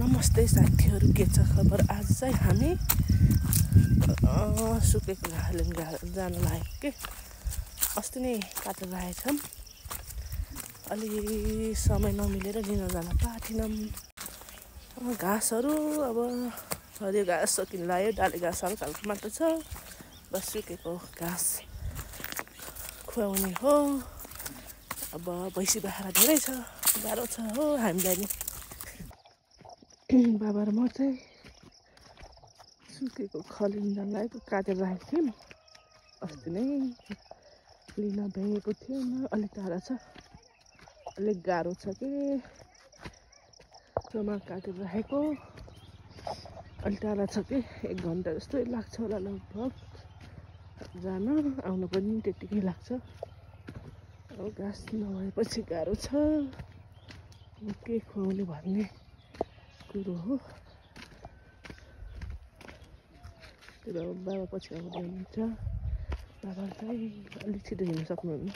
नमस्ते साथीहरू, के छ खबर? आज चाहिँ हामी सुकेको घाँस जान लागेको के अस्ति नै काटेर राखेछौँ। अलि समय नमिलेर लिन जान पाएनौँ। घाँसहरू अब हरियो घाँस सकिन लाग्यो, डाले घाँस हल्का हल्का मात्र छ। बस सुकेको घाँस खुवाउने हो। अब भैँसी बाख्रा धेरै छ, गाह्रो छ हो हामीलाई नि। बाबा र म चाहिँ सुकेको खलिन लागेको काटेर राखेको थियौँ। अस्ति नै लिन भ्याएको थिएन, अलिक टाढा छ, अलिक गाह्रो छ कि जम्मा काटेर राखेको। अलिक टाढा छ कि 1 घन्टा जस्तै लाग्छ होला लगभग जान, आउनु पनि त्यतिकै लाग्छ। अब घाँस नभएपछि गाह्रो छ, के खुवाउने भन्ने कुरो हो। तर बाबा पछि आउँदै हुनुहुन्छ। बाबा चाहिँ अलिक छिटो हिँड्न सक्नुहुन्न,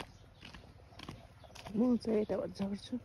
म चाहिँ यताबाट झर्छु।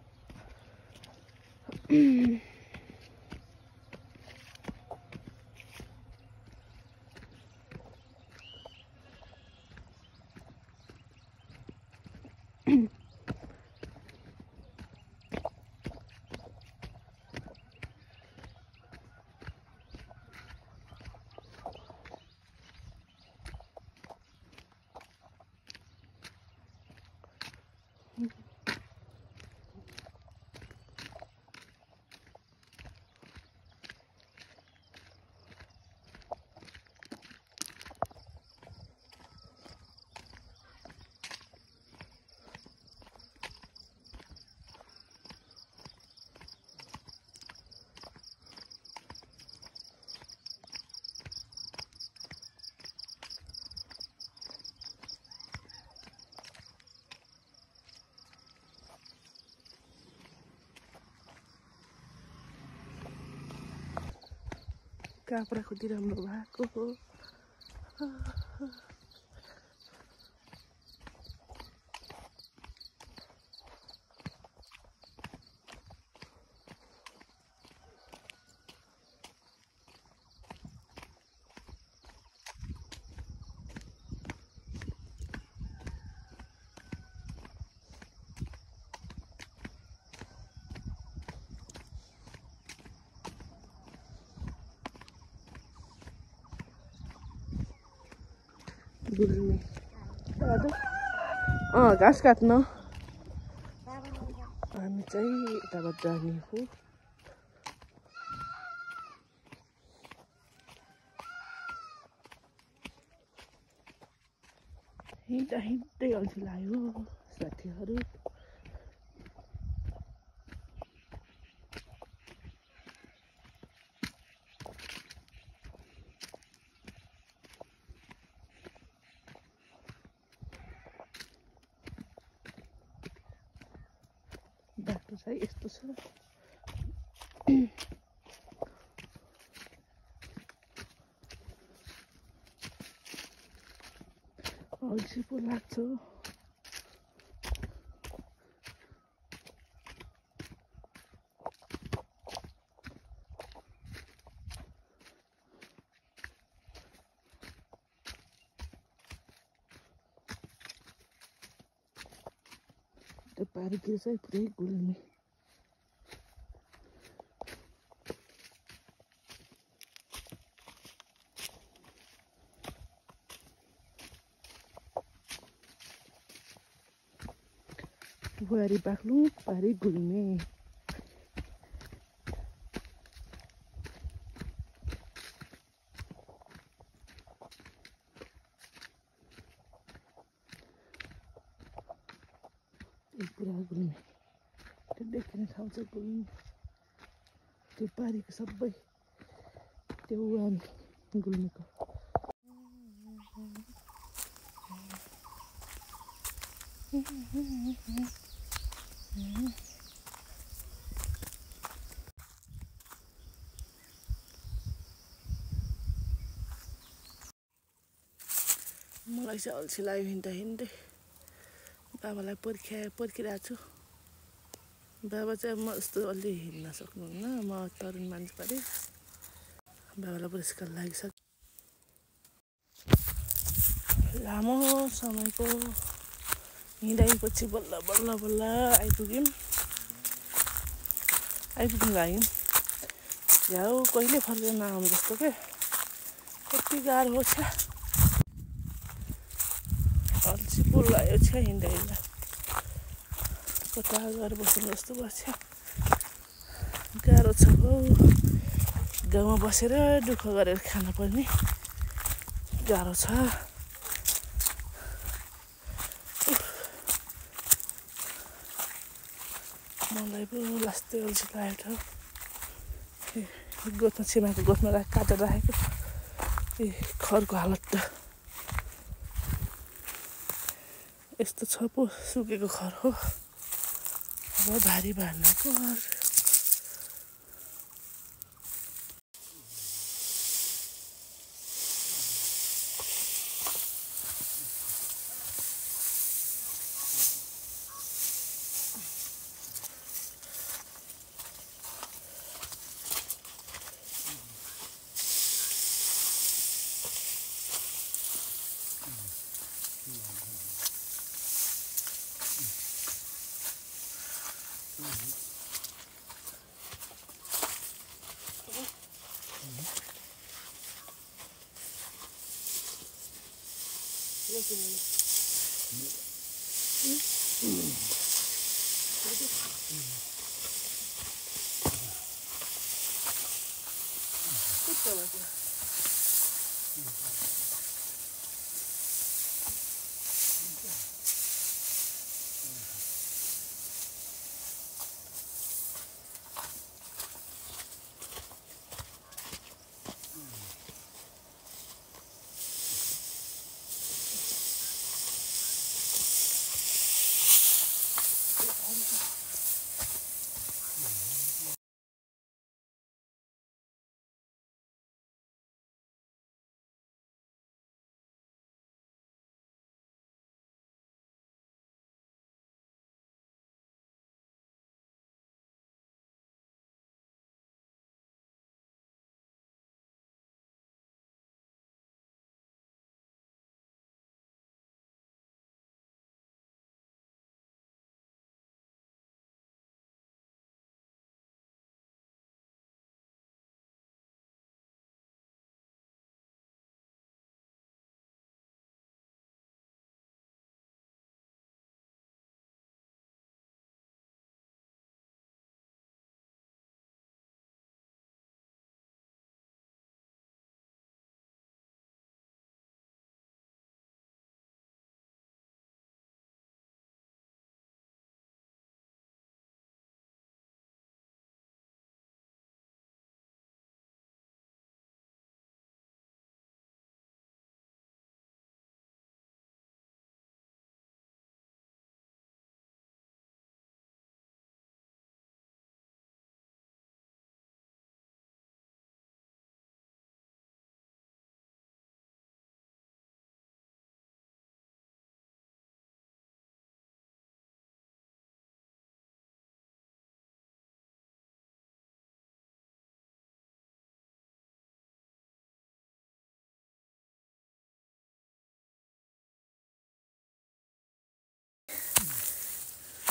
काप्रा खुदी राम्रो भएको हो। गुल्मी घाँस काट्न हामी चाहिँ यताबाट जाने हो। हिँड्दा हिँड्दै अल्छी लाग्यो साथीहरू। बाटो चाहिँ यस्तो छ। अल्छी पो लाग्छ। त्यो पारितिर चाहिँ पुरै गुल्मी। बुहारी बाक्लो पारी गुल्मे। पुरा गुल्मी त्यो देखिने ठाउँ चाहिँ गुल्मी। त्यो पारीको सबै त्यो गुल्मीको। मलाई चाहिँ अल्छी लाग्यो हिँड्दा हिँड्दै। बाबालाई पर्खिरहेको छु। बाबा चाहिँ म जस्तो अलि हिँड्न सक्नुहुन्न, म तरुण मान्छे परे बाबालाई पुरस्कार लागिसक्यो। लामो समयको हिँडाइपछि बल्ल बल्ल बल्ल आइपुग्यौँ लाग्यौँ। झ्याउ कहिले फर्केर नआउँ जस्तो के, कति गाह्रो छ। अल्छी पो लाग्यो छ हिँड्दा कता गएर बस्नु जस्तो पर्छ। गाह्रो छ हौ, गाउँमा बसेर दुःख गरेर खान पर्ने गाह्रो छ। मलाई पो लास्टै अल्छी लागेको छ। गोठमा छिमाको गोठमा काटेर राखेको खरको हालत त यस्तो छ पो, सुकेको खर हो। अब भारी भार्नु पर्यो।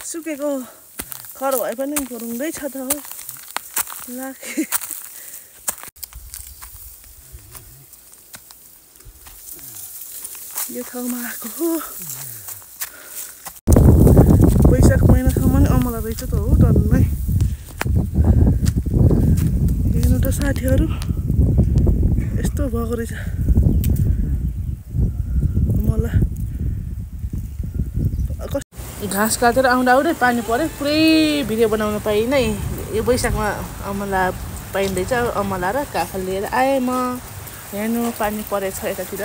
सुकेको खर भए पनि घुरुङ्दै छ त हो लाखे। यो ठाउँमा आएको हो वैशाख महिनासम्म नि अमला रहेछ त हो टन्नै। हेर्नु त साथीहरू यस्तो भएको रहेछ अमला। घाँस काटेर आउँदै पानी पऱ्यो, पुरै भिडियो बनाउन पाइनँ। यो वैशाखमा अमला पाइँदैछ, अमला र काफल लिएर आएँ म। हेर्नु पानी परेछ यतातिर।